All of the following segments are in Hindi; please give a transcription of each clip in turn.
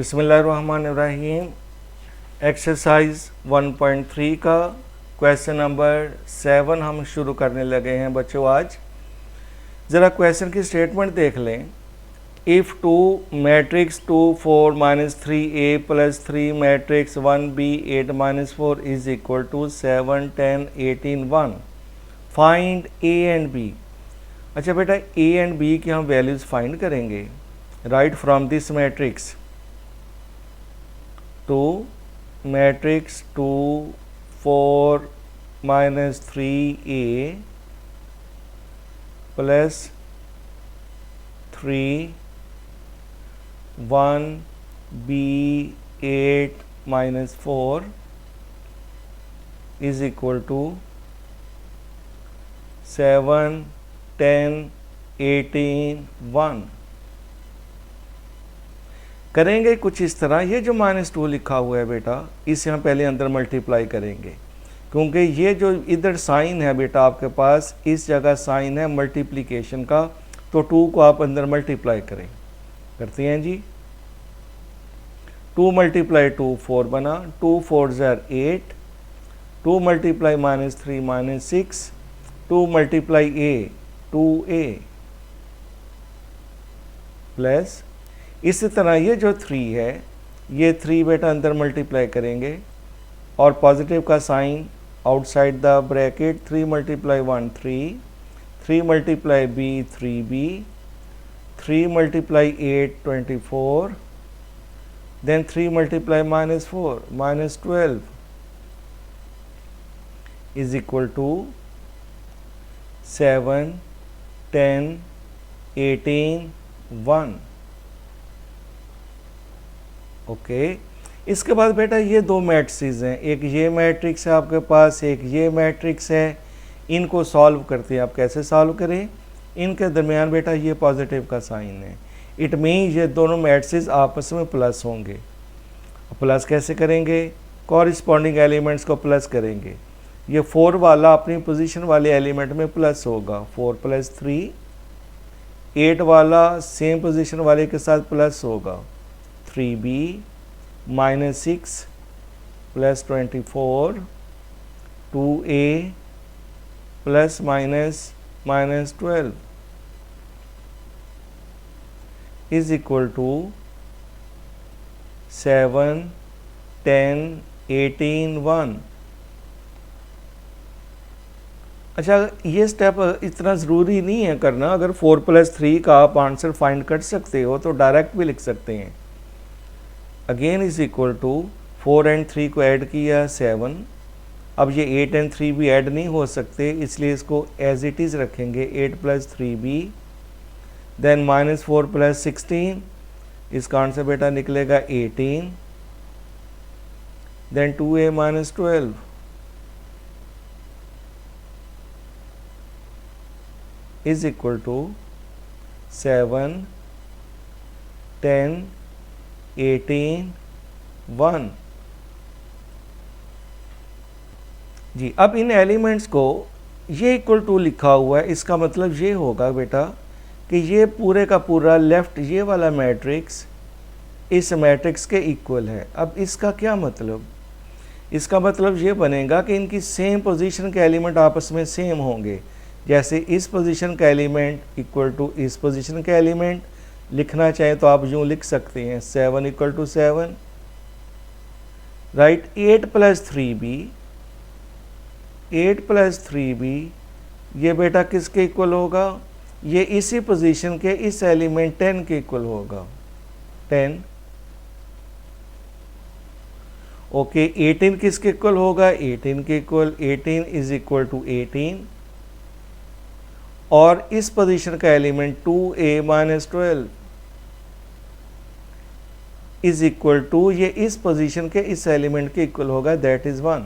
बिस्मिल्लाहिर्रहमानिर्रहीम। एक्सरसाइज 1.3 का क्वेश्चन नंबर 7 हम शुरू करने लगे हैं बच्चों। आज ज़रा क्वेश्चन की स्टेटमेंट देख लें। If 2 matrix 2 4 -3a + 3 matrix 1b 8 -4 is equal to 7 10 18 1 find a and b। अच्छा बेटा, a एंड b की हम वैल्यूज़ फाइंड करेंगे। Right from this matrix 2 matrix 2 4 -3a + 3 1b 8 -4 is equal to 7 10 18 1। करेंगे कुछ इस तरह। ये जो -2 लिखा हुआ है बेटा, इसे हम पहले अंदर मल्टीप्लाई करेंगे, क्योंकि ये जो इधर साइन है बेटा आपके पास, इस जगह साइन है मल्टीप्लिकेशन का, तो 2 को आप अंदर मल्टीप्लाई करें। करते हैं जी। 2 × 2 4 बना, 2 4 ज़र 8, 2 × -3 -6, 2 × a 2a प्लस इसी तरह ये जो 3 है, ये 3 बेटा अंदर मल्टीप्लाई करेंगे और पॉजिटिव का sign outside the bracket. 3 × 1 3, 3 × b 3b, 3 × 8 24, then 3 × -4 -12 is equal to 7 10 18 1। Okay. इसके बाद बेटा ये दो मैट्रिक्स हैं, एक ये मैट्रिक्स है आपके पास, एक ये मैट्रिक्स है। इनको सॉल्व करते हैं। आप कैसे सॉल्व करें? इनके दरमियान बेटा ये पॉजिटिव का साइन है। इट मीन ये दोनों मैट्रिक्स आपस में प्लस होंगे। प्लस कैसे करेंगे? कॉरिस्पॉन्डिंग एलिमेंट्स को प्लस करेंगे। ये 4 वाला अपनी पोजीशन वाले एलिमेंट में प्लस होगा, 4 + 3। 8 वाला सेम पोजीशन वाले के साथ प्लस होगा, 3b -6 + 24 2a + -12 is equal to 7 10 18 1। अच्छा, ये स्टेप इतना ज़रूरी नहीं है करना। अगर 4 + 3 का आप आंसर फाइंड कर सकते हो तो डायरेक्ट भी लिख सकते हैं। अगेन इज इक्वल टू 4 और 3 को ऐड किया 7। अब ये 8 और 3 भी ऐड नहीं हो सकते, इसलिए इसको एज इट इज़ रखेंगे। 8 + 3b, देन -4 + 16, इसका आंसर बेटा निकलेगा 18, then 2a -12 is equal to 7 10 18 1। जी, अब इन एलिमेंट्स को ये =2 लिखा हुआ है, इसका मतलब ये होगा बेटा कि ये पूरे का पूरा लेफ्ट ये वाला मैट्रिक्स इस मैट्रिक्स के इक्वल है। अब इसका क्या मतलब? इसका मतलब ये बनेगा कि इनकी सेम पोजीशन के एलिमेंट आपस में सेम होंगे। जैसे इस पोजीशन का एलिमेंट इक्वल टू इस पोजीशन का एलिमेंट। लिखना चाहें तो आप यूँ लिख सकते हैं, 7 = 7। राइट। 8 + 3b, 8 + 3b ये बेटा किसके इक्वल होगा? ये इसी पोजीशन के इस एलिमेंट 10 के इक्वल होगा, 10। ओके। 18 किसके इक्वल होगा? 18 के इक्वल। 18 इज इक्वल टू 18 और इस पोजीशन का element 2a -12 is equal to ये इस पोजीशन के इस एलिमेंट के इक्वल होगा, दैट इज 1।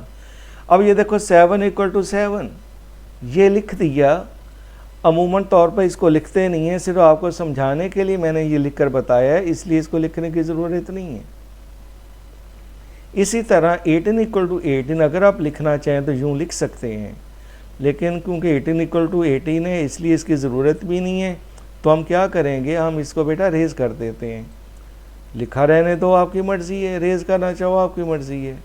अब ये देखो 7 = 7 ये लिख दिया। अमूमन तौर पर इसको लिखते नहीं है, सिर्फ आपको समझाने के लिए मैंने ये लिखकर बताया है, इसलिए इसको लिखने की ज़रूरत नहीं है। इसी तरह 18 = 18 अगर आप लिखना चाहें तो यूँ लिख सकते हैं, लेकिन क्योंकि 18 = 18 है इसलिए इसकी ज़रूरत भी नहीं है। तो हम क्या करेंगे? हम इसको बेटा रेज कर देते हैं। लिखा रहने दो, आपकी मर्जी है, रेज करना चाहो आपकी मर्जी है।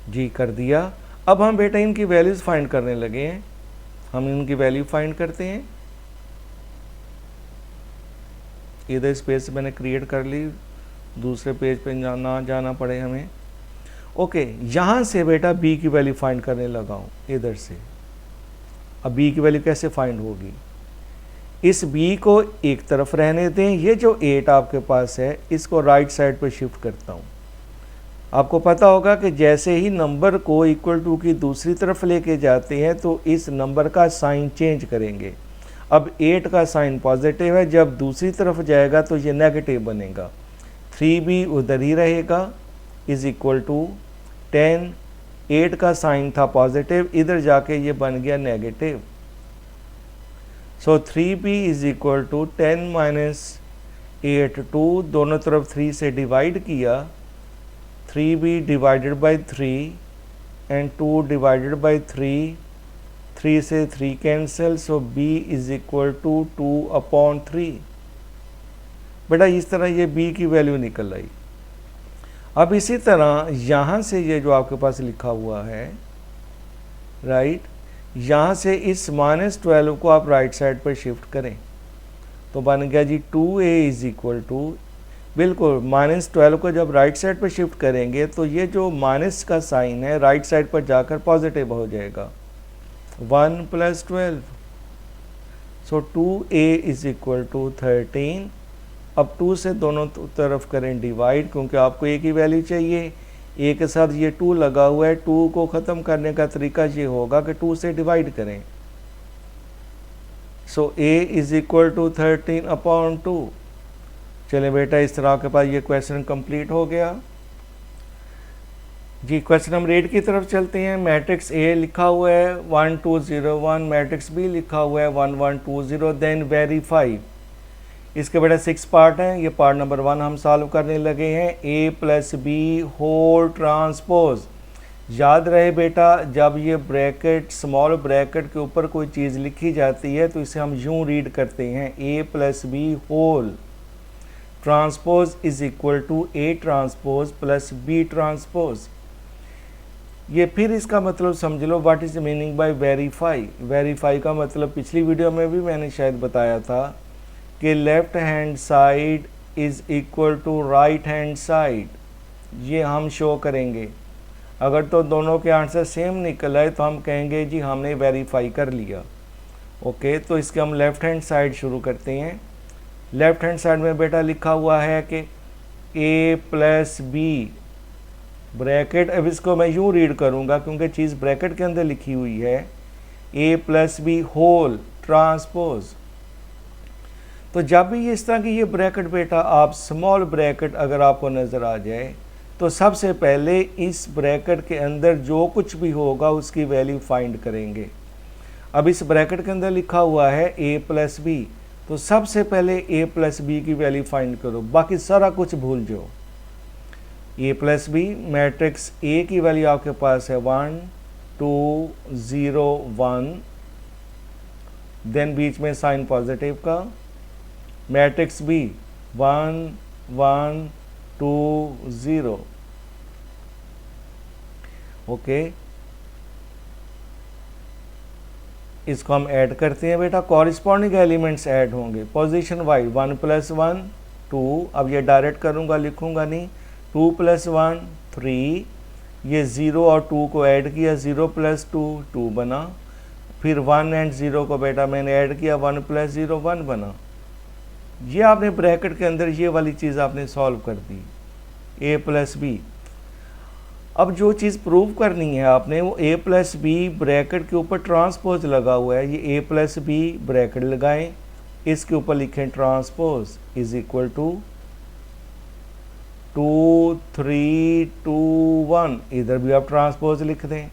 जी कर दिया। अब हम बेटा इनकी वैल्यूज फाइंड करने लगे हैं। हम इनकी वैल्यू फाइंड करते हैं। इधर स्पेस मैंने क्रिएट कर ली, दूसरे पेज पे ना जाना पड़े हमें। ओके, यहाँ से बेटा b की वैल्यू फाइंड करने लगा हूँ इधर से। अब b की वैल्यू कैसे फाइंड होगी? इस b को एक तरफ रहने दें, ये जो 8 आपके पास है इसको राइट साइड पे शिफ्ट करता हूँ। आपको पता होगा कि जैसे ही नंबर को इक्वल टू की दूसरी तरफ लेके जाते हैं तो इस नंबर का साइन चेंज करेंगे। अब 8 का साइन पॉजिटिव है, जब दूसरी तरफ जाएगा तो ये नेगेटिव बनेगा। 3b उधर ही रहेगा, इज इक्वल टू 10। 8 का साइन था पॉजिटिव, इधर जाके ये बन गया negative. So 3b is equal to 10 minus 8, 2 दोनों तरफ 3 से डिवाइड किया, 3b divided by 3 and 2 divided by 3, 3 से 3 cancel, so b is equal to 2/3। बेटा इस तरह ये b की वैल्यू निकल आई। अब इसी तरह यहाँ से ये जो आपके पास लिखा हुआ है, राइट, यहाँ से इस -12 को आप राइट साइड पर शिफ्ट करें तो बन गया जी 2a इज इक्वल टू, बिल्कुल -12 को जब राइट साइड पर शिफ्ट करेंगे तो ये जो माइनस का साइन है राइट साइड पर जाकर पॉजिटिव हो जाएगा, 1 + 12। सो 2a इज इक्वल टू 13। अब 2 से दोनों तरफ करें डिवाइड, क्योंकि आपको एक ही वैल्यू चाहिए। ए के साथ ये 2 लगा हुआ है, 2 को ख़त्म करने का तरीका ये होगा कि 2 से डिवाइड करें। सो a इज इक्वल टू 13/2। चलिए बेटा इस तरह के पास ये क्वेश्चन कंप्लीट हो गया जी। क्वेश्चन नंबर 8 की तरफ चलते हैं। मैट्रिक्स A लिखा हुआ है 1 2 0 1, मैट्रिक्स B लिखा हुआ है 1 1 2 0, देन वेरीफाई। इसके बेटा 6 पार्ट हैं। ये पार्ट नंबर 1 हम सॉल्व करने लगे हैं। a + b whole transpose. याद रहे बेटा, जब ये ब्रैकेट स्मॉल ब्रैकेट के ऊपर कोई चीज़ लिखी जाती है तो इसे हम यूं रीड करते हैं, a + b whole transpose is equal to a transpose + b transpose. ये फिर इसका मतलब समझ लो, what is meaning by verify. Verify का मतलब पिछली वीडियो में भी मैंने शायद बताया था कि left hand side is equal to right hand side. ये हम शो करेंगे। अगर तो दोनों के आंसर सेम निकल आए तो हम कहेंगे जी हमने वेरीफाई कर लिया। ओके, तो इसके हम लेफ्ट हैंड साइड शुरू करते हैं। लेफ्ट हैंड साइड में बेटा लिखा हुआ है कि a + b ब्रैकेट। अब इसको मैं यूँ रीड करूँगा क्योंकि चीज़ ब्रैकेट के अंदर लिखी हुई है, a + b होल ट्रांसपोज। तो जब भी इस तरह की ये ब्रैकेट बेटा आप स्मॉल ब्रैकेट अगर आपको नज़र आ जाए तो सबसे पहले इस ब्रैकेट के अंदर जो कुछ भी होगा उसकी वैल्यू फाइंड करेंगे। अब इस ब्रैकेट के अंदर लिखा हुआ है a + b, तो सबसे पहले a + b की वैल्यू फाइंड करो, बाकी सारा कुछ भूल जाओ। a + b, मैट्रिक्स A की वैल्यू आपके पास है 1 2 0 1, देन बीच में साइन पॉजिटिव का। Matrix B 1 1 2 0। ओके, इसको हम ऐड करते हैं बेटा, कॉरिस्पॉन्डिंग एलिमेंट्स ऐड होंगे पोजीशन वाइज। 1 + 1 2, अब ये डायरेक्ट करूँगा लिखूँगा नहीं, 2 + 1 3, ये 0 और 2 को ऐड किया, 0 + 2 2 बना। फिर 1 एंड 0 को बेटा मैंने ऐड किया, 1 + 0 1 बना। ये आपने ब्रैकेट के अंदर ये वाली चीज़ आपने सॉल्व कर दी, a + b। अब जो चीज़ प्रूव करनी है आपने वो a + b ब्रैकेट के ऊपर ट्रांसपोज लगा हुआ है, ये a + b ब्रैकेट लगाएं, इसके ऊपर लिखें ट्रांसपोज इज इक्वल टू 2 3 2 1। इधर भी आप ट्रांसपोज लिख दें,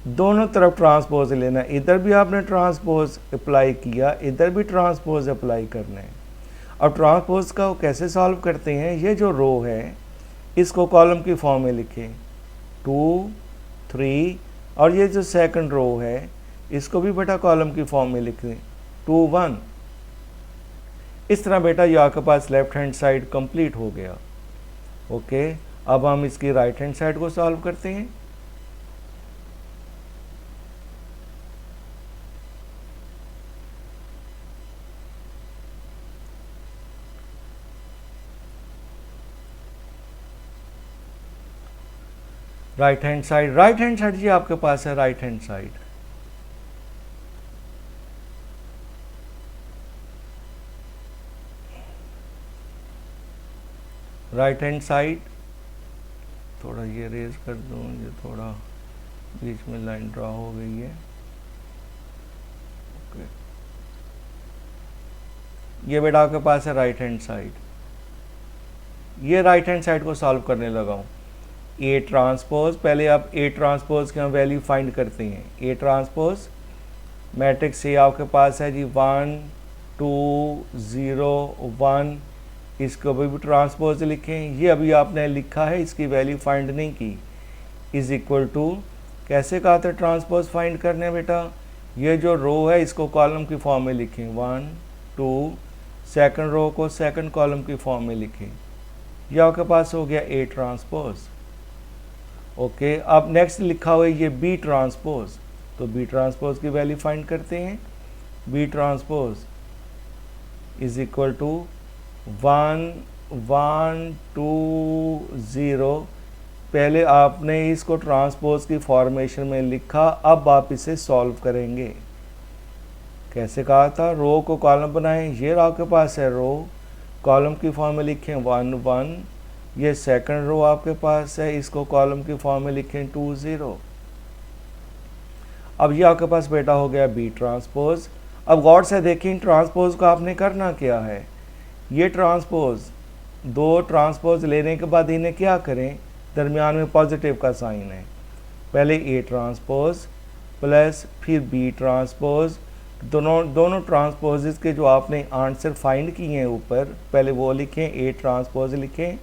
दोनों तरफ ट्रांसपोज लेना, इधर भी आपने ट्रांसपोज अप्लाई किया, इधर भी ट्रांसपोज अप्लाई करना है। अब ट्रांसपोज का कैसे सॉल्व करते हैं, ये जो रो है इसको कॉलम की फॉर्म में लिखें 2 3, और ये जो सेकंड रो है इसको भी बेटा कॉलम की फॉर्म में लिख दें 2 1। इस तरह बेटा ये आपके पास लेफ्ट हैंड साइड कंप्लीट हो गया। ओके, अब हम इसकी राइट हैंड साइड को सॉल्व करते हैं। राइट हैंड साइड जी आपके पास है right hand side. Right hand side थोड़ा ये रेज कर दूं, ये थोड़ा बीच में लाइन ड्रा हो गई है। ओके, ये बेटा आपके पास है राइट हैंड साइड। ये राइट हैंड साइड को सॉल्व करने लगा हूँ। ए ट्रांसपोज, पहले आप ए ट्रांसपोज की हम वैल्यू फाइंड करते हैं। ए ट्रांसपोज मैट्रिक्स ए आपके पास है जी 1 2 0 1। इसको भी ट्रांसपोज लिखें। ये अभी आपने लिखा है, इसकी वैल्यू फाइंड नहीं की। इज इक्वल टू, कैसे कहा था ट्रांसपोज फाइंड करने बेटा, ये जो रो है इसको कॉलम की फॉर्म में लिखें 1 2, सेकंड रो को सेकंड कॉलम की फॉर्म में लिखें। यह आपके पास हो गया ए ट्रांसपोज। ओके, अब नेक्स्ट लिखा हुआ है ये बी ट्रांसपोज, तो बी ट्रांसपोज की वैल्यू फाइंड करते हैं। B transpose is equal to 1 1 2 0। पहले आपने इसको ट्रांसपोज की फॉर्मेशन में लिखा, अब आप इसे सॉल्व करेंगे। कैसे कहा था, रो को कॉलम बनाएं। ये आपके पास है रो, कॉलम की फॉर्म में लिखें 1 1। ये सेकंड रो आपके पास है, इसको कॉलम की फॉर्म में लिखें 2 0। अब ये आपके पास बेटा हो गया बी ट्रांसपोज। अब गौर से देखें ट्रांसपोज को आपने करना क्या है। ये ट्रांसपोज, दो ट्रांसपोज लेने के बाद इन्हें क्या करें, दरमियान में पॉजिटिव का साइन है। पहले ए ट्रांसपोज प्लस फिर बी ट्रांसपोज, दोनों ट्रांसपोजेस के जो आपने आंसर फाइंड किए हैं ऊपर, पहले वो लिखें, ए ट्रांसपोज लिखें।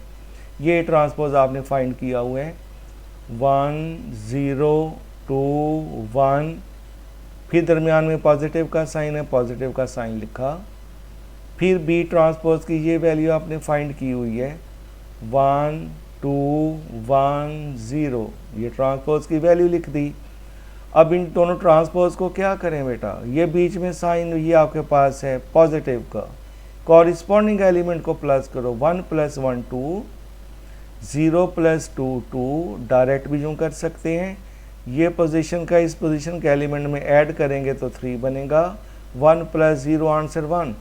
ये ट्रांसपोज आपने फाइंड किया हुआ है 1 0 2 1। फिर दरमियान में पॉजिटिव का साइन है, पॉजिटिव का साइन लिखा। फिर बी ट्रांसपोज की ये वैल्यू आपने फाइंड की हुई है 1 2 1 0। ये ट्रांसपोज की वैल्यू लिख दी। अब इन दोनों ट्रांसपोज को क्या करें बेटा, ये बीच में साइन ये आपके पास है पॉजिटिव का, कॉरिस्पॉन्डिंग एलिमेंट को प्लस करो। 1 + 1 2, 0 + 2 2, डायरेक्ट भी यूँ कर सकते हैं। ये पोजीशन का इस पोजीशन के एलिमेंट में ऐड करेंगे तो 3 बनेगा। 1 + 0 आंसर 1।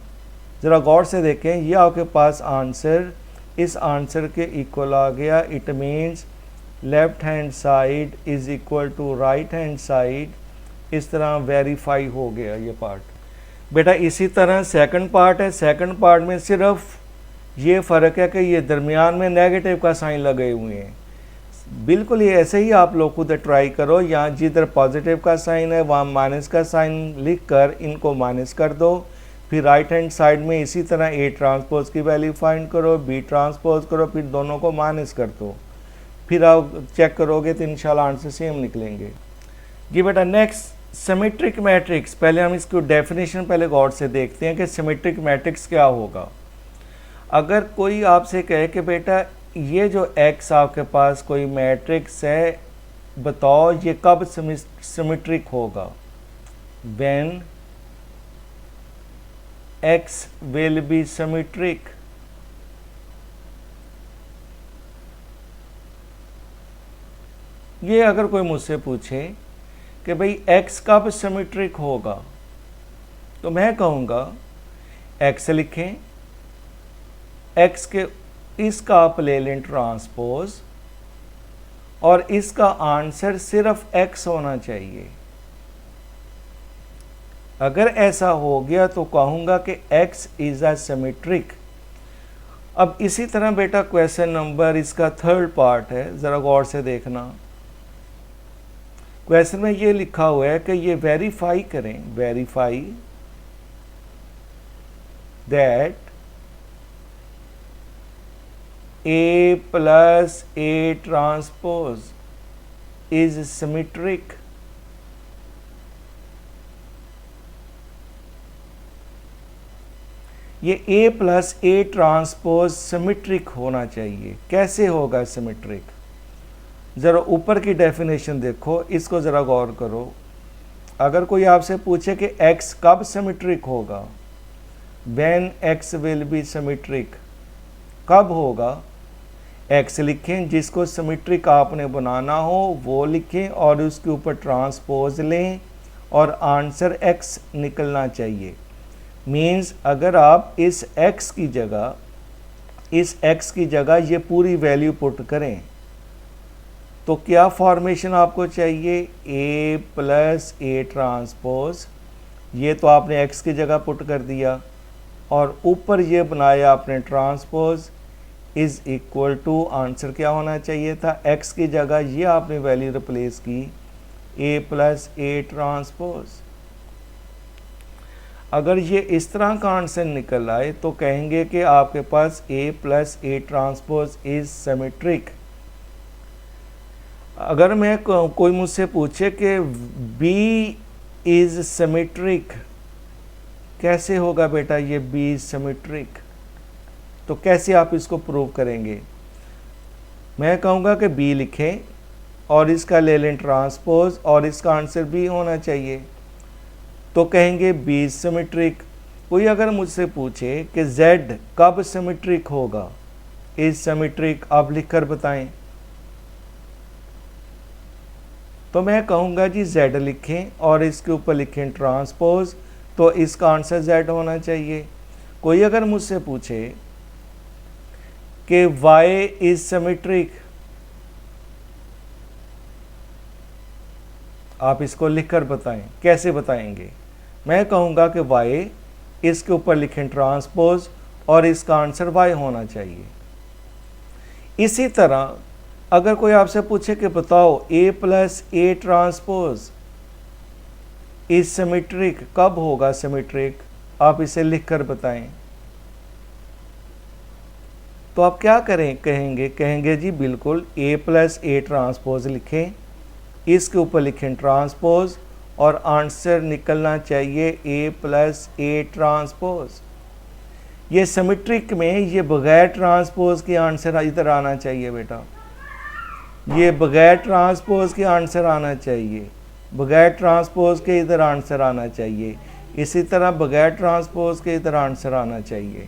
ज़रा गौर से देखें, ये आपके पास आंसर इस आंसर के इक्वल आ गया। It means left hand side is equal to right hand side. इस तरह वेरीफाई हो गया ये पार्ट। बेटा इसी तरह सेकंड पार्ट है। सेकंड पार्ट में सिर्फ ये फ़र्क है कि ये दरमियान में नेगेटिव का साइन लगे हुए हैं। बिल्कुल ये ऐसे ही आप लोग खुद ट्राई करो, यहाँ जिधर पॉजिटिव का साइन है वहाँ माइनस का साइन लिख कर इनको माइनस कर दो। फिर राइट हैंड साइड में इसी तरह ए ट्रांसपोज की वैल्यू फाइंड करो, बी ट्रांसपोज करो, फिर दोनों को माइनस कर दो। फिर आप चेक करोगे तो इंशाल्लाह आंसर सेम निकलेंगे। जी बेटा नेक्स्ट सिमेट्रिक मैट्रिक्स, पहले हम इसको डेफिनेशन पहले गौर से देखते हैं कि सिमेट्रिक मैट्रिक्स क्या होगा। अगर कोई आपसे कहे कि बेटा ये जो एक्स आपके पास कोई मैट्रिक्स है, बताओ ये कब सिमेट्रिक होगा, when x will be symmetric. ये अगर कोई मुझसे पूछे कि भाई x कब सिमेट्रिक होगा, तो मैं कहूँगा x लिखें, x के इसका आप ले लें ट्रांसपोज, और इसका आंसर सिर्फ x होना चाहिए। अगर ऐसा हो गया तो कहूँगा कि x इज़ अ सिमेट्रिक। अब इसी तरह बेटा क्वेश्चन नंबर इसका थर्ड पार्ट है, ज़रा गौर से देखना। क्वेश्चन में ये लिखा हुआ है कि ये वेरीफाई करें, verify that A + A transpose is symmetric. ये A plus A transpose symmetric होना चाहिए। कैसे होगा सिमेट्रिक? ज़रा ऊपर की डेफिनेशन देखो, इसको ज़रा गौर करो। अगर कोई आपसे पूछे कि x कब सिमेट्रिक होगा, when x will be symmetric, कब होगा, x लिखें, जिसको सिमेट्रिक आपने बनाना हो वो लिखें और उसके ऊपर ट्रांसपोज लें और आंसर x निकलना चाहिए। मीन्स अगर आप इस x की जगह ये पूरी वैल्यू पुट करें तो क्या फॉर्मेशन आपको चाहिए? A प्लस A ट्रांसपोज, ये तो आपने x की जगह पुट कर दिया और ऊपर ये बनाया आपने transpose is equal to, answer क्या होना चाहिए था? x की जगह ये आपने वैल्यू रिप्लेस की A प्लस A ट्रांसपोज। अगर ये इस तरह का आंसर निकल आए तो कहेंगे कि आपके पास A plus A transpose is symmetric. अगर मैं कोई मुझसे पूछे कि B इज़ सिमेट्रिक, कैसे होगा बेटा ये B इज़ सिमेट्रिक, तो कैसे आप इसको प्रूव करेंगे? मैं कहूँगा कि B लिखें और इसका ले लें ट्रांसपोज और इसका आंसर B होना चाहिए, तो कहेंगे B इज़ सिमेट्रिक। कोई अगर मुझसे पूछे कि Z कब सिमेट्रिक होगा, इज़ सिमेट्रिक, आप लिख कर बताएं, तो मैं कहूँगा जी Z लिखें और इसके ऊपर लिखें ट्रांसपोज, तो इसका आंसर Z होना चाहिए। कोई अगर मुझसे पूछे कि Y इज़ सिमेट्रिक, आप इसको लिखकर बताएं, कैसे बताएंगे? मैं कहूँगा कि Y, इसके ऊपर लिखें ट्रांसपोज और इसका आंसर Y होना चाहिए। इसी तरह अगर कोई आपसे पूछे कि बताओ A plus A transpose is symmetric, कब होगा सिमेट्रिक, आप इसे लिखकर बताएं, तो आप क्या कहेंगे जी बिल्कुल A प्लस A ट्रांसपोज लिखें, इसके ऊपर लिखें ट्रांसपोज और आंसर निकलना चाहिए A प्लस A ट्रांसपोज। ये सिमेट्रिक में ये बगैर ट्रांसपोज के आंसर इधर आना चाहिए बेटा, ये बगैर ट्रांसपोज के आंसर आना चाहिए, बगैर ट्रांसपोज के इधर आंसर आना चाहिए, इसी तरह बगैर ट्रांसपोज के इधर आंसर आना चाहिए।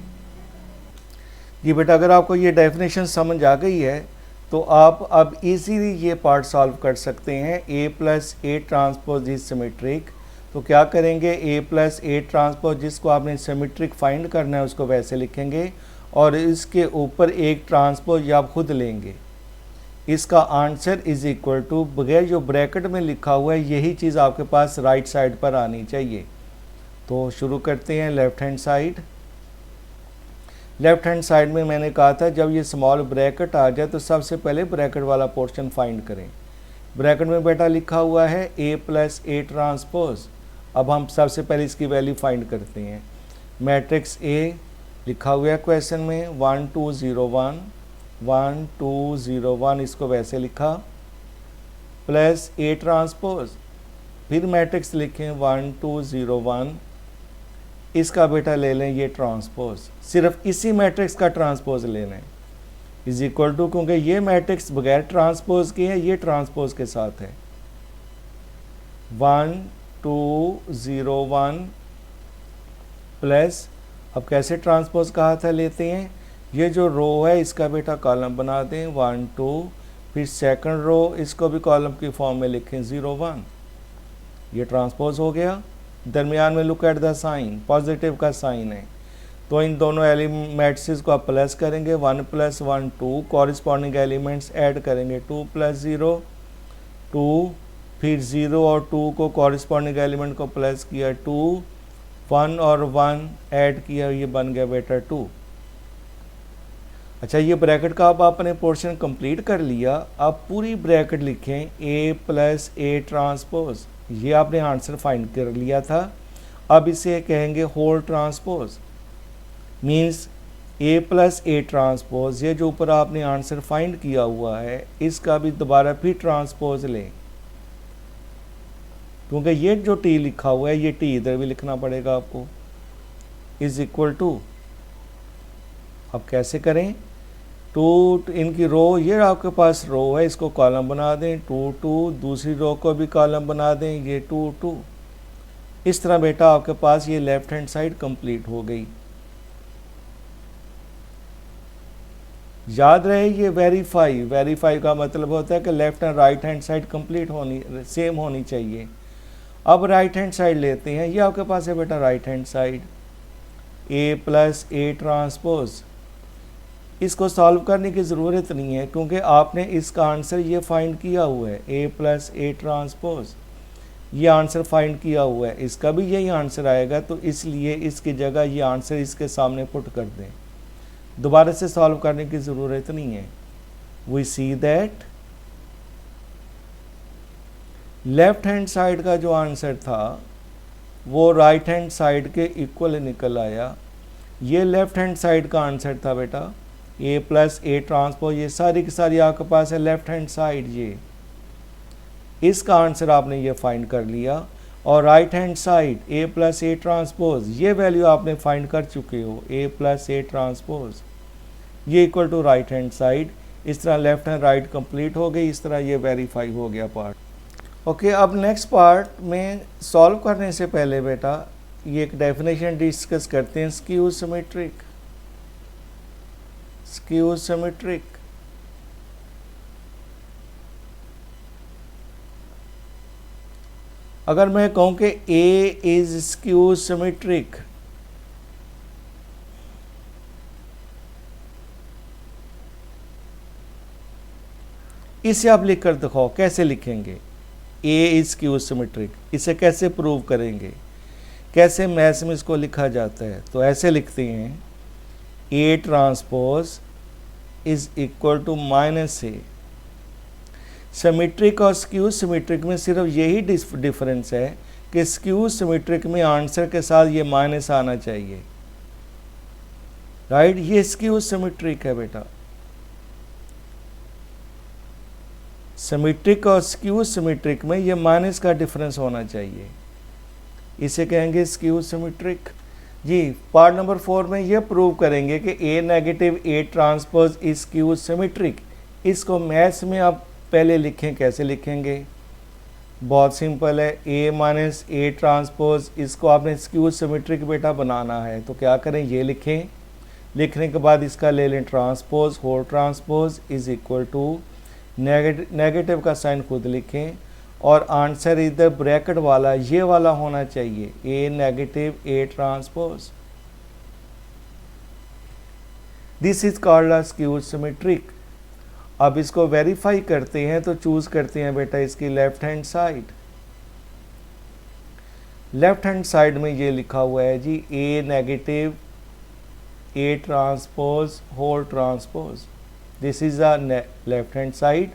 जी बेटा, अगर आपको ये डेफिनेशन समझ आ गई है तो आप अब इजीली ये पार्ट सॉल्व कर सकते हैं। A plus A transpose is symmetric, तो क्या करेंगे, A प्लस A ट्रांसपोज जिसको आपने सिमेट्रिक फाइंड करना है उसको वैसे लिखेंगे और इसके ऊपर एक ट्रांसपोज आप खुद लेंगे, इसका आंसर इज इक्वल टू, बगैर जो ब्रैकेट में लिखा हुआ है यही चीज़ आपके पास राइट साइड पर आनी चाहिए। तो शुरू करते हैं left hand side. Left hand side में मैंने कहा था जब ये स्मॉल ब्रैकेट आ जाए तो सबसे पहले ब्रैकेट वाला पोर्शन फाइंड करें। ब्रैकेट में बेटा लिखा हुआ है A प्लस A ट्रांसपोज। अब हम सबसे पहले इसकी वैल्यू फाइंड करते हैं। मैट्रिक्स A लिखा हुआ है क्वेश्चन में 1 2 0 1 1 2 0 1, इसको वैसे लिखा, प्लस A ट्रांसपोज, फिर मैट्रिक्स लिखें 1 2 0 1, इसका बेटा ले लें ये ट्रांसपोज, सिर्फ इसी मैट्रिक्स का ट्रांसपोज ले लें, इज इक्वल टू, क्योंकि ये मैट्रिक्स बगैर ट्रांसपोज के है, ये ट्रांसपोज के साथ है, 1 2 0 1 प्लस, अब कैसे ट्रांसपोज का हाथ लेते हैं, ये जो रो है इसका बेटा कॉलम बना दें 1 2, फिर सेकंड रो इसको भी कॉलम की फॉर्म में लिखें 0 1, ये ट्रांसपोज हो गया। दरमियान में look at the sign, positive का साइन है, तो इन दोनों एलिमेंट्स को आप प्लस करेंगे, 1 प्लस 1 2, कॉरिस्पॉन्डिंग एलिमेंट्स ऐड करेंगे 2 प्लस 0 2, फिर 0 और 2 को कॉरिस्पॉन्डिंग एलिमेंट को प्लस किया 2, 1 और 1 ऐड किया, ये बन गया बेटा 2। अच्छा, ये ब्रैकेट का अब आपने पोर्शन कंप्लीट कर लिया। अब पूरी ब्रैकेट लिखें A प्लस A ट्रांसपोज, ये आपने आंसर फाइंड कर लिया था। अब इसे कहेंगे whole transpose, means A plus A transpose, ये जो ऊपर आपने आंसर फाइंड किया हुआ है इसका भी दोबारा फिर ट्रांसपोज लें, क्योंकि ये जो T लिखा हुआ है ये T इधर भी लिखना पड़ेगा आपको, इज इक्वल टू अब कैसे करें, टू इनकी रो, ये आपके पास रो है, इसको कॉलम बना दें 2 2, दूसरी रो को भी कॉलम बना दें, ये 2 2। इस तरह बेटा आपके पास ये लेफ्ट हैंड साइड कंप्लीट हो गई। याद रहे ये वेरीफाई का मतलब होता है कि left and right hand side complete होनी, सेम होनी चाहिए। अब राइट हैंड साइड लेते हैं, ये आपके पास है बेटा right hand side a plus A transpose. इसको सॉल्व करने की ज़रूरत नहीं है क्योंकि आपने इसका आंसर ये फाइंड किया हुआ है, a प्लस ए ट्रांसपोज, ये आंसर फाइंड किया हुआ है, इसका भी यही आंसर आएगा, तो इसलिए इसकी जगह ये आंसर इसके सामने पुट कर दें, दोबारा से सॉल्व करने की ज़रूरत नहीं है। We see that left hand side का जो आंसर था वो राइट हैंड साइड के इक्वल निकल आया। ये लेफ्ट हैंड साइड का आंसर था बेटा, a प्लस ए ट्रांसपोज, ये सारी की सारी आपके पास है लेफ्ट हैंड साइड, ये इसका आंसर आपने ये फाइंड कर लिया। और right hand side a plus A transpose, ये वैल्यू आपने फाइंड कर चुके हो, a प्लस ए ट्रांसपोज, ये equal to right hand side. इस तरह लेफ्ट एंड राइट कंप्लीट हो गई, इस तरह ये वेरीफाई हो गया पार्ट। ओके, अब नेक्स्ट पार्ट में सॉल्व करने से पहले बेटा ये एक डेफिनेशन डिस्कस करते हैं, स्क्यू सिमेट्रिक। स्क्यू सिमेट्रिक अगर मैं कहूं कि A इज स्क्यू सिमेट्रिक, इसे आप लिख कर दिखाओ, कैसे लिखेंगे A इज स्क्यू सिमेट्रिक, इसे कैसे प्रूव करेंगे, कैसे मैथ्स में इसको लिखा जाता है। तो ऐसे लिखते हैं A transpose is equal to minus A. Symmetric और स्क्यू सिमेट्रिक में सिर्फ यही डिफरेंस है कि स्क्यू सिमेट्रिक में आंसर के साथ ये माइनस आना चाहिए, राइट, ये स्क्यू सिमेट्रिक है बेटा। सिमेट्रिक और स्क्यू सिमेट्रिक में ये माइनस का डिफरेंस होना चाहिए, इसे कहेंगे स्क्यू सिमेट्रिक। जी, पार्ट नंबर 4 में ये प्रूव करेंगे कि A negative A transpose is skew symmetric. इसको मैथ्स में आप पहले लिखें, कैसे लिखेंगे, बहुत सिंपल है, A माइनस ए ट्रांसपोज, इसको आपने स्क्यू सिमेट्रिक बेटा बनाना है, तो क्या करें, ये लिखें, लिखने के बाद इसका ले लें transpose, whole transpose is equal to negative का साइन खुद लिखें, और आंसर इधर ब्रैकेट वाला ये वाला होना चाहिए, A negative A transpose. This is called a skew symmetric. अब इसको वेरीफाई करते हैं, तो चूज करते हैं बेटा इसकी left hand side. Left hand side में ये लिखा हुआ है जी A negative A transpose whole transpose, this is a left hand side.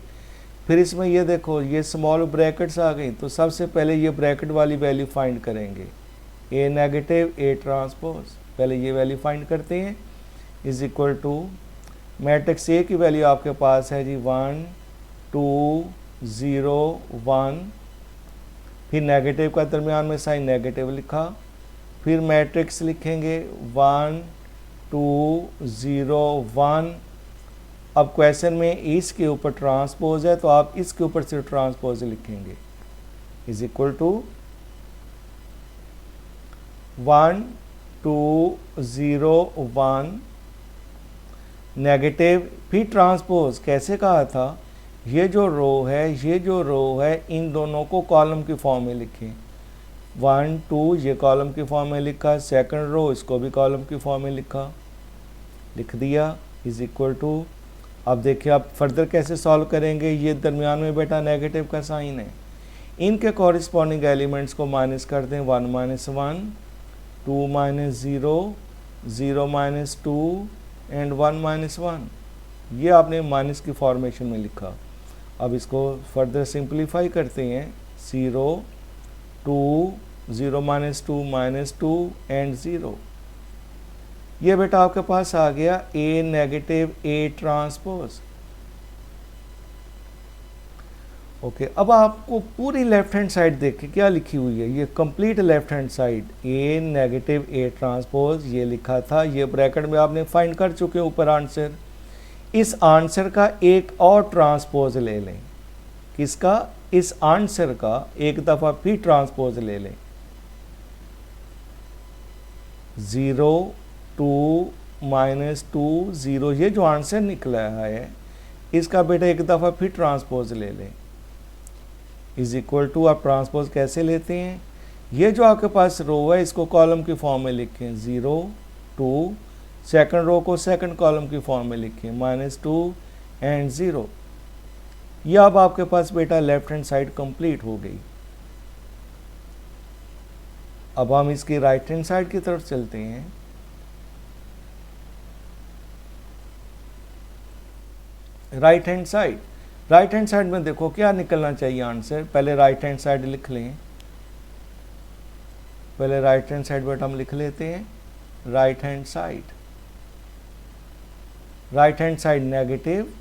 फिर इसमें ये देखो ये स्मॉल ब्रैकेट्स आ गई, तो सबसे पहले ये ब्रैकेट वाली वैल्यू फाइंड करेंगे, A नेगेटिव A ट्रांसपोज, पहले ये वैल्यू फाइंड करते हैं, is equal to matrix A की वैल्यू आपके पास है जी 1 2 0 1, फिर नेगेटिव का दरमियान में साइन नेगेटिव लिखा, फिर मैट्रिक्स लिखेंगे 1 2 0 1। अब क्वेश्चन में इसके ऊपर ट्रांसपोज है, तो आप इसके ऊपर सिर्फ ट्रांसपोज लिखेंगे, इज इक्वल टू 1 2 0 1 नेगेटिव, फिर ट्रांसपोज। कैसे कहा था, ये जो रो है इन दोनों को कॉलम की फॉर्म में लिखें, 1 2 ये कॉलम की फॉर्म में लिखा, सेकंड रो इसको भी कॉलम की फॉर्म में लिखा, लिख दिया, इज इक्वल टू। अब देखिए आप फर्दर कैसे सॉल्व करेंगे, ये दरमियान में बेटा नेगेटिव का साइन है, इनके कॉरिस्पॉन्डिंग एलिमेंट्स को माइनस कर दें, 1 minus 1 2 minus 0 0 minus 2 and 1 minus 1, ये आपने माइनस की फॉर्मेशन में लिखा। अब इसको फर्दर सिंप्लीफाई करते हैं, 0 2 0 माइनस 2 माइनस 2 एंड 0, ये बेटा आपके पास आ गया A negative A transpose. Okay, अब आपको पूरी लेफ्ट हैंड साइड देखें क्या लिखी हुई है, ये कंप्लीट लेफ्ट हैंड साइड ए नेगेटिव ए ट्रांसपोज ये लिखा था, ये ब्रैकेट में आपने फाइंड कर चुके हैं ऊपर आंसर। इस आंसर का एक और ट्रांसपोज ले लें, किसका, इस आंसर का एक दफ़ा फिर ट्रांसपोज ले लें, 0 2 -2 0, ये जो आंसर निकला है इसका बेटा एक दफ़ा फिर ट्रांसपोज ले लें, इज इक्वल टू, आप ट्रांसपोज कैसे लेते हैं, ये जो आपके पास रो है इसको कॉलम की फॉर्म में लिखें 0 2, सेकंड रो को सेकंड कॉलम की फॉर्म में लिखें -2 एंड 0। ये अब आपके पास बेटा लेफ्ट हैंड साइड कंप्लीट हो गई। अब हम इसकी राइट हैंड साइड की तरफ चलते हैं। Right hand side, right hand side में देखो क्या निकलना चाहिए आंसर, पहले राइट हैंड साइड लिख लें, पहले राइट हैंड साइड बेटा हम लिख लेते हैं, right hand side, right hand side negative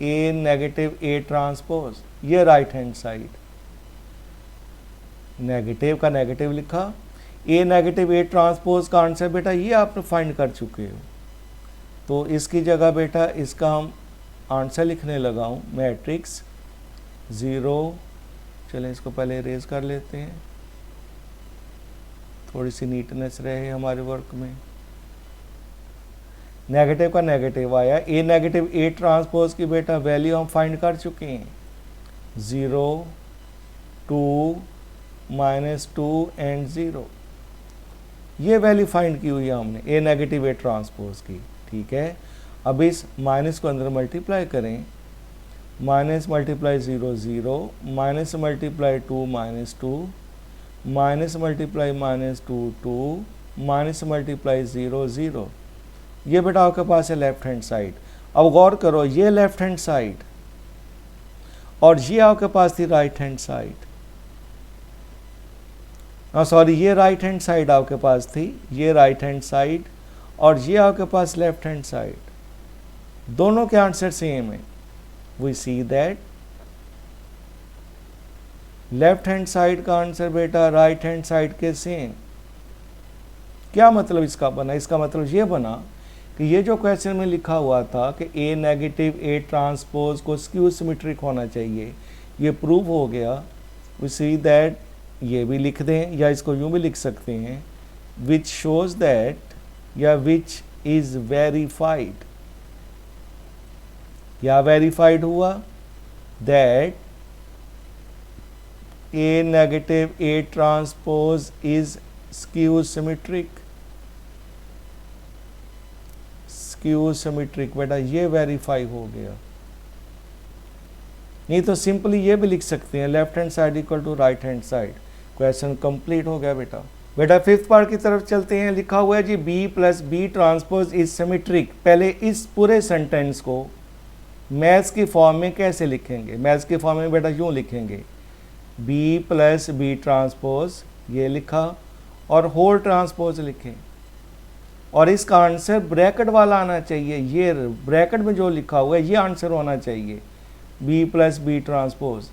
ए नेगेटिव ए ट्रांसपोज, ये राइट हैंड साइड, नेगेटिव का नेगेटिव लिखा, ए नेगेटिव ए ट्रांसपोज का आंसर बेटा ये आपने फाइंड कर चुके हो, तो इसकी जगह बेटा इसका हम आंसर लिखने लगा हूँ, मैट्रिक्स 0, चलें इसको पहले इरेज कर लेते हैं, थोड़ी सी नीटनेस रहे हमारे वर्क में। नेगेटिव का नेगेटिव आया, ए नेगेटिव ए ट्रांसपोज की बेटा वैल्यू हम फाइंड कर चुके हैं, 0 2 -2 एंड 0, ये वैल्यू फाइंड की हुई है हमने ए नेगेटिव ए ट्रांसपोज की, ठीक है। अब इस माइनस को अंदर मल्टीप्लाई करें, minus multiply 0 0, minus multiply 2 -2, minus multiply -2 2, minus multiply 0 0, ये बेटा आपके पास है लेफ्ट हैंड साइड। अब गौर करो, ये लेफ्ट हैंड साइड और ये आपके पास थी राइट हैंड साइड, सॉरी ये राइट हैंड साइड आपके पास थी, ये राइट हैंड साइड और ये आपके पास लेफ्ट हैंड साइड, दोनों के आंसर सेम है। We see that left hand side का आंसर बेटा राइट हैंड साइड के सेम। क्या मतलब इसका बना, इसका मतलब ये बना कि ये जो क्वेश्चन में लिखा हुआ था कि ए नेगेटिव ए ट्रांसपोज को स्क्यू सिमेट्रिक होना चाहिए, ये प्रूव हो गया। वी सी दैट, ये भी लिख दें या इसको यूँ भी लिख सकते हैं, विच शोज दैट या विच इज वेरीफाइड, क्या वेरीफाइड हुआ, that A negative A transpose is skew symmetric, skew symmetric बेटा ये वेरीफाई हो गया। नहीं तो सिंपली ये भी लिख सकते हैं left hand side equal to right hand side, question complete हो गया बेटा। बेटा फिफ्थ पार्ट की तरफ चलते हैं, लिखा हुआ है जी B plus B transpose is symmetric. पहले इस पूरे सेंटेंस को मैथ्स की फॉर्म में कैसे लिखेंगे, मैथ्स की फॉर्म में बेटा यूँ लिखेंगे, बी प्लस बी ट्रांसपोज ये लिखा और होल ट्रांसपोज लिखें और इसका आंसर ब्रैकेट वाला आना चाहिए, ये ब्रैकेट में जो लिखा हुआ है ये आंसर होना चाहिए, बी प्लस बी ट्रांसपोज।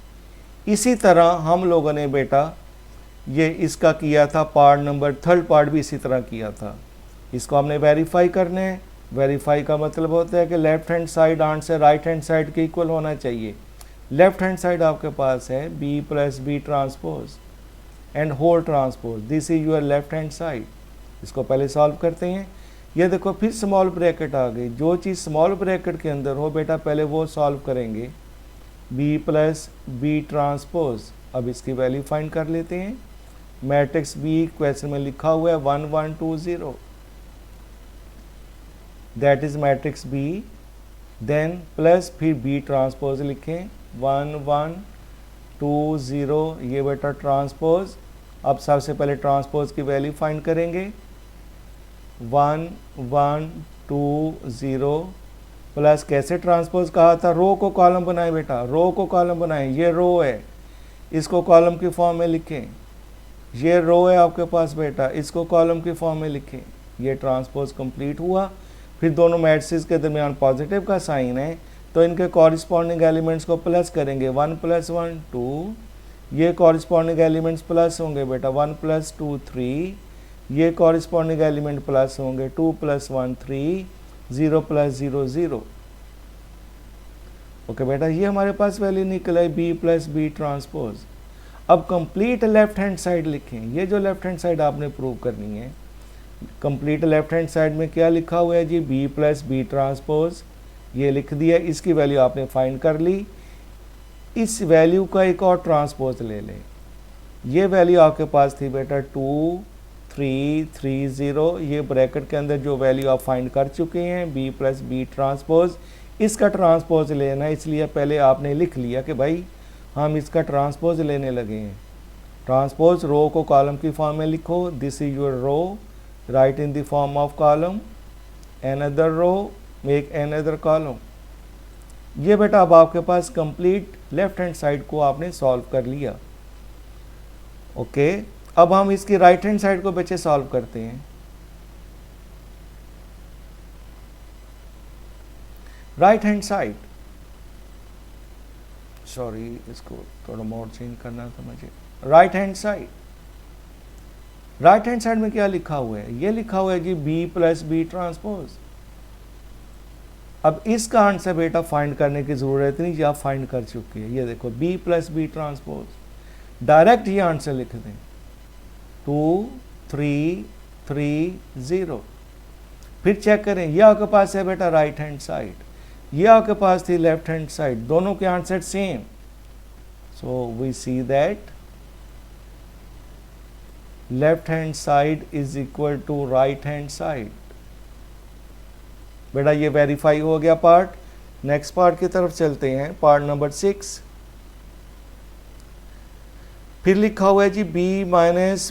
इसी तरह हम लोगों ने बेटा ये इसका किया था पार्ट नंबर, थर्ड पार्ट भी इसी तरह किया था। इसको हमने वेरीफाई करने हैं, वेरीफाई का मतलब होता है कि left hand side answer right hand side के इक्वल होना चाहिए। लेफ्ट हैंड साइड आपके पास है B plus B transpose and whole transpose, this is your left hand side. इसको पहले सॉल्व करते हैं, ये देखो फिर स्मॉल ब्रैकेट आ गई, जो चीज़ स्मॉल ब्रैकेट के अंदर हो बेटा पहले वो सॉल्व करेंगे, बी प्लस बी ट्रांसपोज। अब इसकी वैल्यू फाइंड कर लेते हैं, मैट्रिक्स बी क्वेश्चन में लिखा हुआ है 1 1 2 0, दैट इज मैट्रिक्स बी, देन प्लस फिर बी ट्रांसपोज लिखें 1 1 2 0, ये बेटा ट्रांसपोज। अब सबसे पहले ट्रांसपोज की वैल्यू फाइंड करेंगे, 1 1 2 0 प्लस कैसे ट्रांसपोज कहा था, रो को कॉलम बनाए बेटा, रो को कॉलम बनाएं, ये रो है इसको कॉलम की फॉर्म में लिखें, ये रो है आपके पास बेटा इसको कॉलम की फॉर्म में लिखें, ये ट्रांसपोज कंप्लीट हुआ। फिर दोनों मैट्रिसेस के दरमियान पॉजिटिव का साइन है, तो इनके कॉरिस्पॉन्डिंग एलिमेंट्स को प्लस करेंगे, 1 + 1 2, ये कॉरिस्पॉन्डिंग एलिमेंट्स प्लस होंगे बेटा 1 + 2 3, ये कॉरिस्पॉन्डिंग एलिमेंट प्लस होंगे 2 + 1 3, 0 + 0 0। ओके बेटा, ये हमारे पास वैल्यू निकला है B + B ट्रांसपोज। अब कंप्लीट लेफ्ट हैंड साइड लिखें, ये जो लेफ्ट हैंड साइड आपने प्रूव करनी है, कंप्लीट लेफ्ट हैंड साइड में क्या लिखा हुआ है जी, B + B ट्रांसपोज, ये लिख दिया, इसकी वैल्यू आपने फाइंड कर ली। इस वैल्यू का एक और ट्रांसपोज ले लें, ये वैल्यू आपके पास थी बेटा 2 3 3 0, ये ब्रैकेट के अंदर जो वैल्यू आप फाइंड कर चुके हैं B + B ट्रांसपोज, इसका ट्रांसपोज लेना है, इसलिए पहले आपने लिख लिया कि भाई हम इसका ट्रांसपोज लेने लगे हैं। ट्रांसपोज रो को कॉलम की फॉर्म में लिखो, this is your row, write in the form of column, another row, make another column. ये बेटा अब आपके पास कंप्लीट लेफ्ट हैंड साइड को आपने सॉल्व कर लिया। ओके, अब हम इसकी राइट हैंड साइड को बच्चे सॉल्व करते हैं। राइट हैंड साइड, सॉरी इसको थोड़ा मोड चेंज करना था मुझे। Right hand side, right hand side में क्या लिखा हुआ है, ये लिखा हुआ है जी B + B ट्रांसपोज। अब इसका आंसर बेटा फाइंड करने की जरूरत नहीं, आप फाइंड कर चुके हैं। ये देखो B + B ट्रांसपोज, डायरेक्ट ये आंसर लिख दें 2 3 3 0। फिर चेक करें, ये आपके पास है बेटा राइट हैंड साइड, ये आपके पास थी लेफ्ट हैंड साइड, दोनों के answer same. So we see that left hand side is equal to right hand side. बेटा ये वेरीफाई हो गया पार्ट। नेक्स्ट पार्ट की तरफ चलते हैं, पार्ट नंबर 6। फिर लिखा हुआ है जी B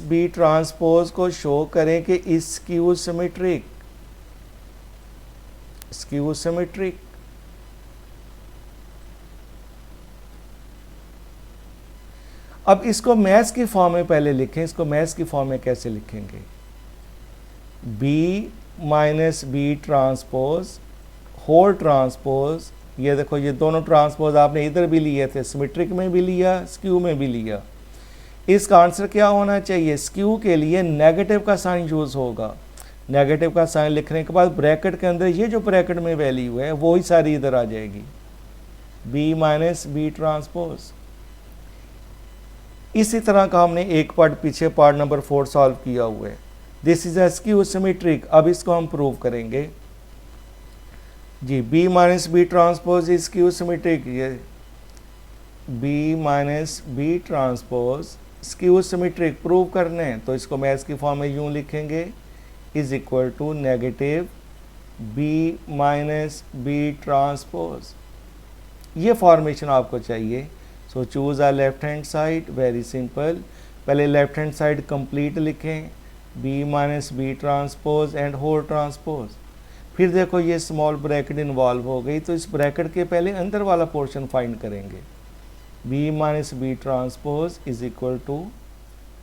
- B ट्रांसपोज को शो करें कि स्क्यू सिमेट्रिक, स्क्यू सिमेट्रिक। अब इसको मैथ्स की फॉर्म में पहले लिखें, इसको मैथ्स की फॉर्म में कैसे लिखेंगे, B - B transpose whole transpose. ये देखो ये दोनों ट्रांसपोज आपने इधर भी लिए थे, सिमेट्रिक में भी लिया, स्क्यू में भी लिया। इसका आंसर क्या होना चाहिए, स्क्यू के लिए नेगेटिव का साइन यूज होगा। नेगेटिव का साइन लिखने के बाद ब्रैकेट के अंदर ये जो ब्रैकेट में वैल्यू है वो ही सारी इधर आ जाएगी, B - B ट्रांसपोज। इसी तरह का हमने एक पार्ट पीछे पार्ट नंबर 4 सॉल्व किया हुआ है। This is skew symmetric. अब इसको हम प्रूव करेंगे जी, B - B transpose is skew symmetric. ये B - B transpose skew symmetric prove करने हैं, तो इसको मैथ्स की फॉर्म में यूं लिखेंगे, is equal to negative B - B transpose. ये फॉर्मेशन आपको चाहिए। So choose a left hand side, very simple. पहले लेफ्ट हैंड साइड कंप्लीट लिखें, B - B transpose and whole transpose. फिर देखो ये स्मॉल ब्रैकेट इन्वॉल्व हो गई, तो इस ब्रैकेट के पहले अंदर वाला पोर्शन फाइंड करेंगे। B - B transpose is equal to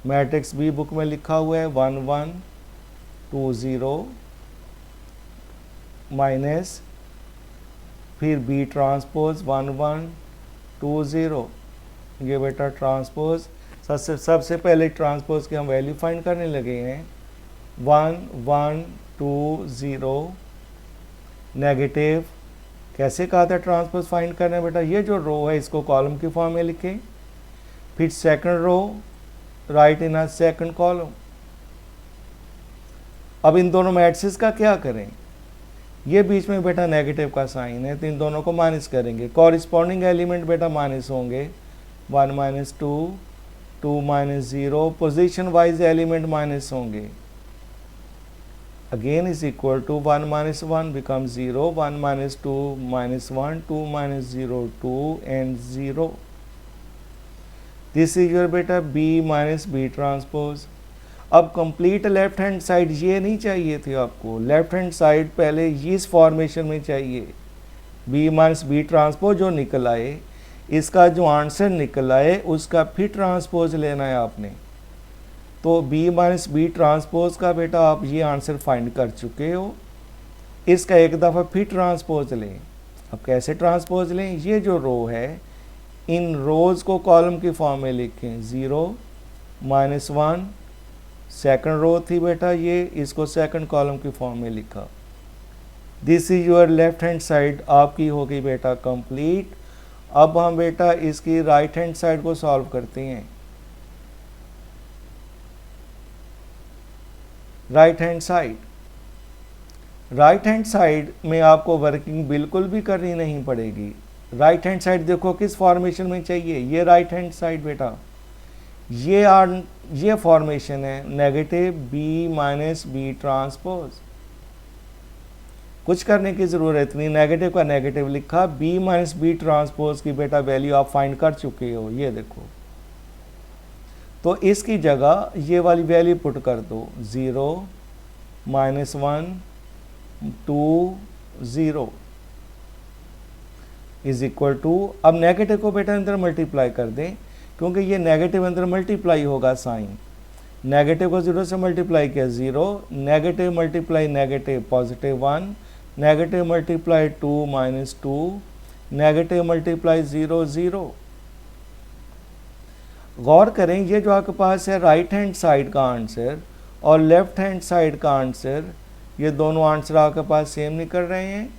matrix B book में लिखा हुआ है 1 1 2 0 माइनस फिर B ट्रांसपोज 1 1 2 0। ये बेटा ट्रांसपोज, सबसे पहले ट्रांसपोज की हम वैल्यू फाइंड करने लगे हैं 1 1 2 0 नेगेटिव। कैसे कहा था ट्रांसपोज फाइंड करना है बेटा, ये जो रो है इसको कॉलम की फॉर्म में लिखें, फिर second row write in a second column. अब इन दोनों मैट्रिक्स का क्या करें, ये बीच में बेटा नेगेटिव का साइन है, तो इन दोनों को माइनस करेंगे। कॉरिस्पॉन्डिंग एलिमेंट बेटा माइनस होंगे, 1 - 2 2 - 0, पोजीशन वाइज एलिमेंट माइनस होंगे। Again is equal to 1 - 1 becomes 0, 1 - 2 - 1, 2 - 0 2 and 0. This is your बेटा B - B ट्रांसपोज। अब कंप्लीट लेफ्ट हैंड साइड ये नहीं चाहिए थी आपको, लेफ्ट हैंड साइड पहले इस फॉर्मेशन में चाहिए। B - B ट्रांसपोज जो निकल आए, इसका जो आंसर निकल आए उसका फिर ट्रांसपोज लेना है आपने। तो B - B ट्रांसपोज का बेटा आप ये आंसर फाइंड कर चुके हो, इसका एक दफ़ा फिर ट्रांसपोज लें। अब कैसे ट्रांसपोज लें, ये जो रो है इन रोज़ को कॉलम की फॉर्म में लिखें, 0 -1 सेकंड रो थी बेटा ये, इसको सेकंड कॉलम की फॉर्म में लिखा। This is your left hand side आपकी हो गई बेटा कंप्लीट। अब हम बेटा इसकी राइट हैंड साइड को सॉल्व करते हैं। राइट हैंड साइड में आपको वर्किंग बिल्कुल भी करनी नहीं पड़ेगी। राइट हैंड साइड देखो किस फॉर्मेशन में चाहिए, ये राइट हैंड साइड बेटा ये फॉर्मेशन है negative B minus B transpose. कुछ करने की ज़रूरत नहीं, नेगेटिव का नेगेटिव लिखा, बी माइनस बी ट्रांसपोज की बेटा वैल्यू आप फाइंड कर चुके हो, ये देखो। तो इसकी जगह ये वाली वैल्यू पुट कर दो, 0 -1 2 0 इज इक्वल टू, अब नेगेटिव को बेटा अंदर मल्टीप्लाई कर दें, क्योंकि ये नेगेटिव अंदर मल्टीप्लाई होगा साइन। नेगेटिव को 0 से मल्टीप्लाई किया 0, negative multiply negative positive 1, negative multiply 2 -2, negative multiply 0 0। गौर करें ये जो आपके पास है राइट हैंड साइड का आंसर और लेफ्ट हैंड साइड का आंसर, ये दोनों आंसर आपके पास सेम निकल रहे हैं।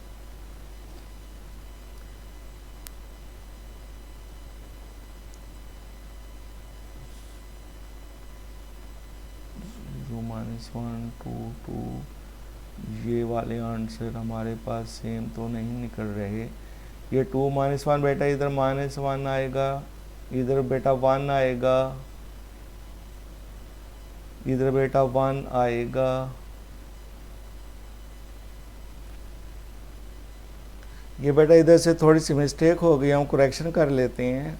-1 2 2 ये वाले आंसर हमारे पास सेम तो नहीं निकल रहे। ये 2 -1 बेटा इधर -1 आएगा, इधर बेटा 1 आएगा, इधर बेटा 1 आएगा। ये बेटा इधर से थोड़ी सी मिस्टेक हो गई, हम करेक्शन कर लेते हैं।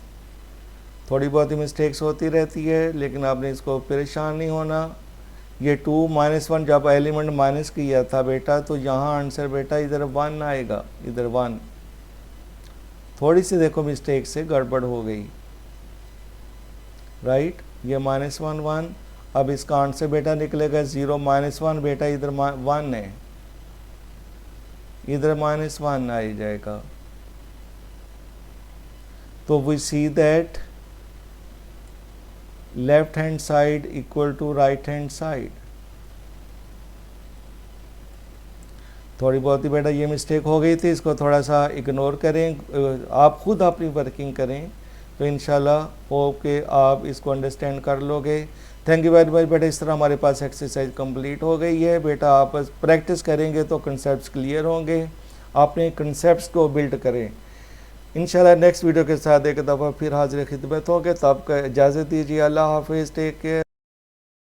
थोड़ी बहुत ही मिस्टेक्स होती रहती है, लेकिन आपने इसको परेशान नहीं होना। ये 2 -1 जब एलिमेंट माइनस किया था बेटा, तो यहाँ आंसर बेटा इधर 1 आएगा, इधर 1। थोड़ी सी देखो मिस्टेक से गड़बड़ हो गई, राइट। ये -1 1, अब इसका आंसर बेटा निकलेगा 0 -1 बेटा इधर 1 है, इधर -1 आ जाएगा। तो we see that left hand side equal to right hand side. थोड़ी बहुत ही बेटा ये मिस्टेक हो गई थी, इसको थोड़ा सा इग्नोर करें, आप खुद अपनी वर्किंग करें तो इंशाल्लाह होप के आप इसको अंडरस्टैंड कर लोगे। थैंक यू वेरी मच बेटा। इस तरह हमारे पास एक्सरसाइज कंप्लीट हो गई है बेटा। आप प्रैक्टिस करेंगे तो कंसेप्ट्स क्लियर होंगे, अपने कंसेप्ट्स को बिल्ड करें। इंशाल्लाह नेक्स्ट वीडियो के साथ एक दफ़ा फिर हाजिर खिदमत होंगे, तब इजाज़त दीजिए। अल्लाह हाफिज़, टेक केयर।